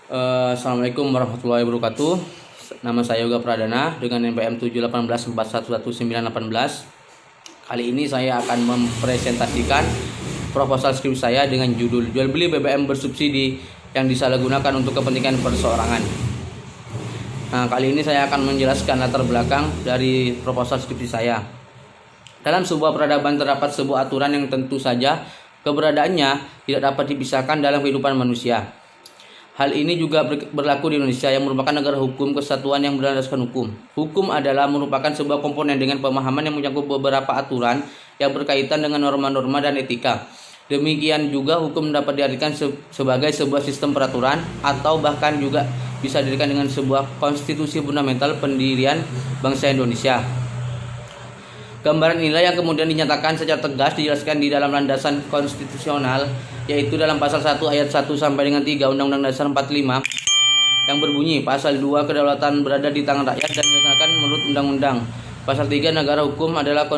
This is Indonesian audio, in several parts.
Assalamualaikum warahmatullahi wabarakatuh. Nama saya Yoga Pradana dengan NPM 718411918. Kali ini saya akan mempresentasikan proposal skripsi saya dengan judul Jual beli BBM bersubsidi yang disalahgunakan untuk kepentingan perseorangan. Nah, kali ini saya akan menjelaskan latar belakang dari proposal skripsi saya. Dalam sebuah peradaban terdapat sebuah aturan yang tentu saja keberadaannya tidak dapat dipisahkan dalam kehidupan manusia. Hal ini juga berlaku di Indonesia yang merupakan negara hukum kesatuan yang berlandaskan hukum. Hukum adalah merupakan sebuah komponen dengan pemahaman yang menyangkut beberapa aturan yang berkaitan dengan norma-norma dan etika. Demikian juga hukum dapat diartikan sebagai sebuah sistem peraturan atau bahkan juga bisa didirikan dengan sebuah konstitusi fundamental pendirian bangsa Indonesia. Gambaran inilah yang kemudian dinyatakan secara tegas dijelaskan di dalam landasan konstitusional, yaitu dalam pasal 1 ayat 1 sampai dengan 3 Undang-Undang Dasar 45 yang berbunyi pasal 2 kedaulatan berada di tangan rakyat dan dilaksanakan menurut undang-undang. Pasal 3 negara hukum adalah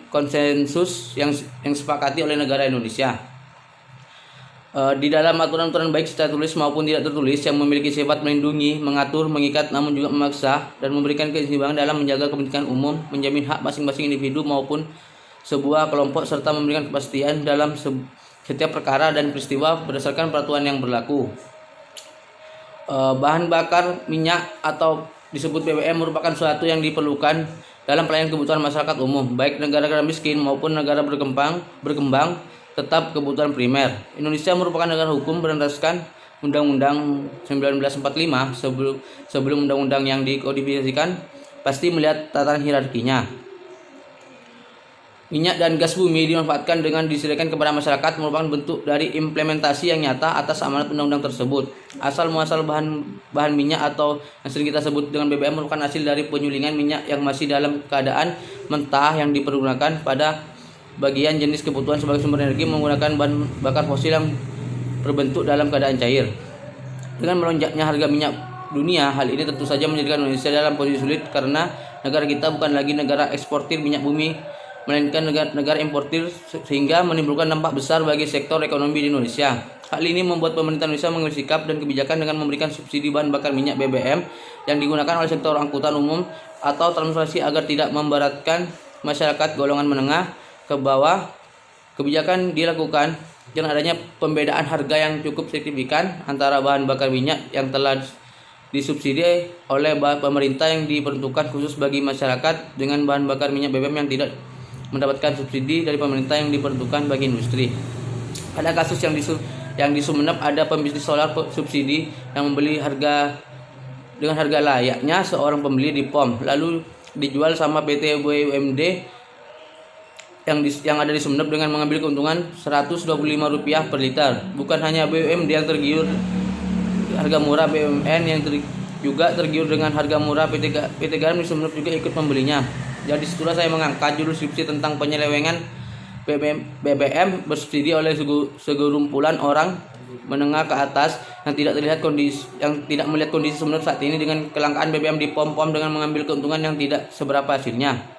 konsensus yang disepakati oleh negara Indonesia. Di dalam aturan-aturan baik secara tulis maupun tidak tertulis yang memiliki sifat melindungi, mengatur, mengikat, namun juga memaksa dan memberikan keseimbangan dalam menjaga kepentingan umum, menjamin hak masing-masing individu maupun sebuah kelompok serta memberikan kepastian dalam setiap perkara dan peristiwa berdasarkan peraturan yang berlaku. Bahan bakar minyak atau disebut BBM merupakan suatu yang diperlukan dalam pelayanan kebutuhan masyarakat umum, baik negara-negara miskin maupun negara berkembang tetap kebutuhan primer. Indonesia merupakan negara hukum berlandaskan Undang-Undang 1945 sebelum undang-undang yang dikodifikasikan pasti melihat tataran hierarkinya. Minyak dan gas bumi dimanfaatkan dengan disediakan kepada masyarakat merupakan bentuk dari implementasi yang nyata atas amanat undang-undang tersebut. Asal muasal bahan minyak atau yang sering kita sebut dengan BBM merupakan hasil dari penyulingan minyak yang masih dalam keadaan mentah yang dipergunakan pada bagian jenis kebutuhan sebagai sumber energi menggunakan bahan bakar fosil yang berbentuk dalam keadaan cair. Dengan melonjaknya harga minyak dunia, hal ini tentu saja menjadikan Indonesia dalam posisi sulit karena negara kita bukan lagi negara eksportir minyak bumi, melainkan negara importir, sehingga menimbulkan dampak besar bagi sektor ekonomi di Indonesia. Hal ini membuat pemerintah Indonesia mengambil sikap dan kebijakan dengan memberikan subsidi bahan bakar minyak BBM yang digunakan oleh sektor angkutan umum atau transportasi agar tidak memberatkan masyarakat golongan menengah ke bawah. Kebijakan dilakukan dengan adanya pembedaan harga yang cukup signifikan antara bahan bakar minyak yang telah disubsidi oleh pemerintah yang diperuntukkan khusus bagi masyarakat dengan bahan bakar minyak BBM yang tidak mendapatkan subsidi dari pemerintah yang diperuntukkan bagi industri. Pada kasus yang di Sumeneb ada pembisnis solar subsidi yang membeli dengan harga layaknya seorang pembeli di POM lalu dijual sama PT BUMD yang ada di Sumeneb dengan mengambil keuntungan Rp125 per liter. Bukan hanya BUMD yang tergiur harga murah, BUMN yang juga tergiur dengan harga murah. PT Garam di Sumeneb juga ikut membelinya. Jadi situlah saya mengangkat judul skripsi tentang penyelewengan BBM bersubsidi oleh segerumpulan orang menengah ke atas yang tidak melihat kondisi Sumeneb saat ini dengan kelangkaan BBM di pom-pom dengan mengambil keuntungan yang tidak seberapa hasilnya.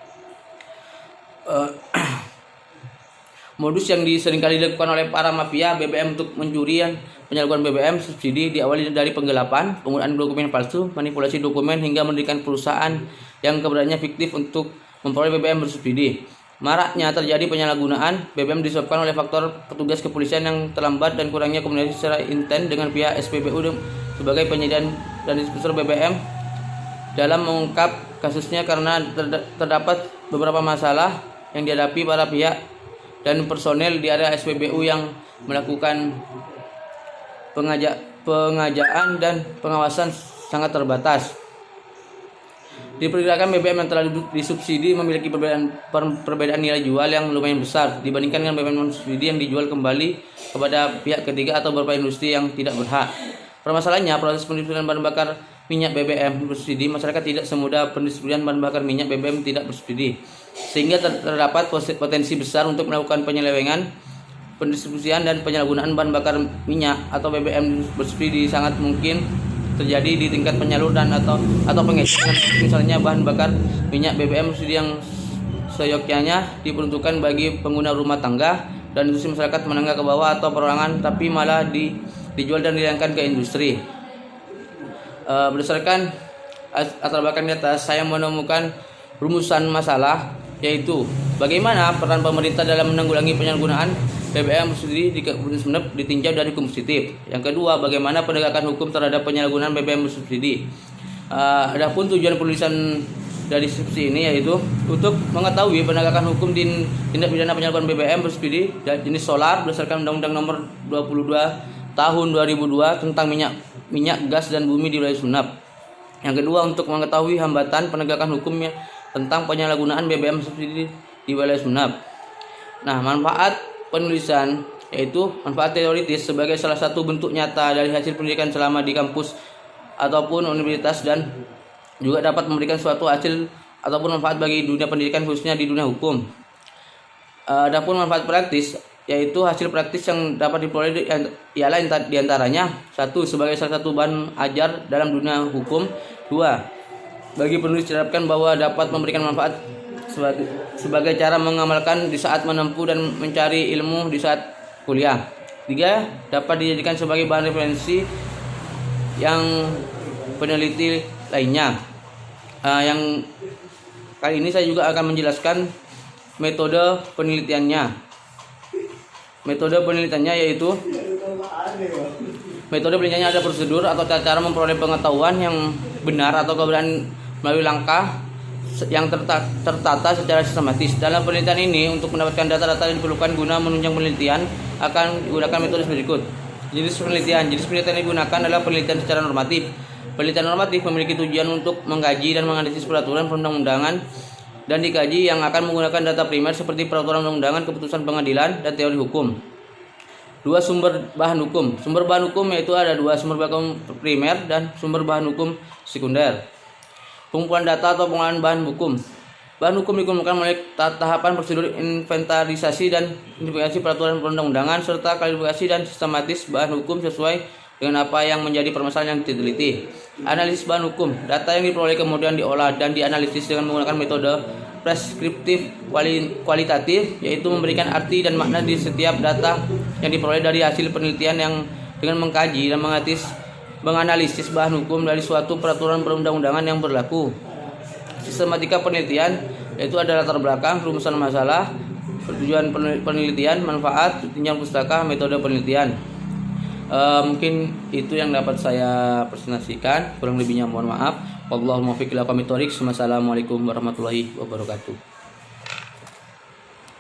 Modus yang seringkali dilakukan oleh para mafia BBM untuk mencuri penyalahgunaan BBM subsidi diawali dari penggelapan, penggunaan dokumen palsu, manipulasi dokumen hingga mendirikan perusahaan yang keberadaannya fiktif untuk memperoleh BBM bersubsidi. Maraknya terjadi penyalahgunaan BBM disebabkan oleh faktor petugas kepolisian yang terlambat dan kurangnya komunikasi secara intens dengan pihak SPBU sebagai penyedia dan distributor BBM. Dalam mengungkap kasusnya karena terdapat beberapa masalah yang dihadapi para pihak dan personel di area SPBU yang melakukan pengajaan dan pengawasan sangat terbatas. Diperkirakan BBM yang telah disubsidi memiliki perbedaan nilai jual yang lumayan besar dibandingkan dengan BBM non-subsidi yang dijual kembali kepada pihak ketiga atau beberapa industri yang tidak berhak. Permasalahannya, proses pendistribusian bahan bakar minyak BBM bersubsidi masyarakat tidak semudah pendistribusian bahan bakar minyak BBM tidak bersubsidi, sehingga terdapat potensi besar untuk melakukan penyelewengan pendistribusian dan penyalahgunaan bahan bakar minyak atau BBM bersubsidi sangat mungkin terjadi di tingkat penyalur dan atau pengecer. Misalnya bahan bakar minyak BBM bersubsidi yang seyogyanya diperuntukkan bagi pengguna rumah tangga dan industri masyarakat menengah ke bawah atau perorangan, tapi malah dijual dan dihilangkan ke industri. Berdasarkan latar belakang di atas, saya menemukan rumusan masalah, yaitu bagaimana peran pemerintah dalam menanggulangi penyalahgunaan BBM bersubsidi di Kabupaten Sumeneb ditinjau dari hukum positif. Yang kedua, bagaimana penegakan hukum terhadap penyalahgunaan BBM bersubsidi. Adapun tujuan penulisan dari skripsi ini yaitu untuk mengetahui penegakan hukum di tindak pidana penyalahgunaan BBM bersubsidi jenis solar berdasarkan Undang-Undang Nomor 22 Tahun 2002 tentang minyak, gas dan bumi di wilayah Sumeneb. Yang kedua, untuk mengetahui hambatan penegakan hukumnya tentang penyalahgunaan BBM subsidi di wilayah Sumeneb. Nah, manfaat penulisan yaitu manfaat teoritis sebagai salah satu bentuk nyata dari hasil pendidikan selama di kampus ataupun universitas, dan juga dapat memberikan suatu hasil ataupun manfaat bagi dunia pendidikan khususnya di dunia hukum. Adapun manfaat praktis yaitu hasil praktis yang dapat diperoleh ialah diantaranya: 1. Sebagai salah satu bahan ajar dalam dunia hukum. 2. Bagi penulis diharapkan bahwa dapat memberikan manfaat sebagai cara mengamalkan di saat menempuh dan mencari ilmu di saat kuliah. 3. Dapat dijadikan sebagai bahan referensi yang peneliti lainnya. Yang kali ini saya juga akan menjelaskan metode penelitiannya. Metode penelitiannya yaitu ada prosedur atau cara memperoleh pengetahuan yang benar atau kebenaran melalui langkah yang tertata secara sistematis. Dalam penelitian ini, untuk mendapatkan data-data yang diperlukan guna menunjang penelitian, akan digunakan metode berikut. Jenis penelitian yang digunakan adalah penelitian secara normatif. Penelitian normatif memiliki tujuan untuk mengkaji dan menganalisis peraturan perundang-undangan dan dikaji yang akan menggunakan data primer seperti peraturan perundang-undangan, keputusan pengadilan, dan teori hukum. 2. Sumber bahan hukum. Sumber bahan hukum yaitu ada 2, sumber bahan hukum primer dan sumber bahan hukum sekunder. Pengumpulan data atau pengolahan bahan hukum. Bahan hukum dikumpulkan melalui tahapan prosedur inventarisasi dan identifikasi peraturan perundang-undangan serta klasifikasi dan sistematis bahan hukum sesuai dengan apa yang menjadi permasalahan yang diteliti. Analisis bahan hukum. Data yang diperoleh kemudian diolah dan dianalisis dengan menggunakan metode preskriptif kualitatif, yaitu memberikan arti dan makna di setiap data yang diperoleh dari hasil penelitian yang dengan mengkaji dan menganalisis bahan hukum dari suatu peraturan perundang-undangan yang berlaku. Sistematika penelitian yaitu ada latar belakang, rumusan masalah, tujuan penelitian, manfaat, tinjauan pustaka, metode penelitian. Mungkin itu yang dapat saya presentasikan. Kurang lebihnya mohon maaf. Wallahul muwaffiq ila aqwamit thoriq. Wassalamualaikum warahmatullahi wabarakatuh.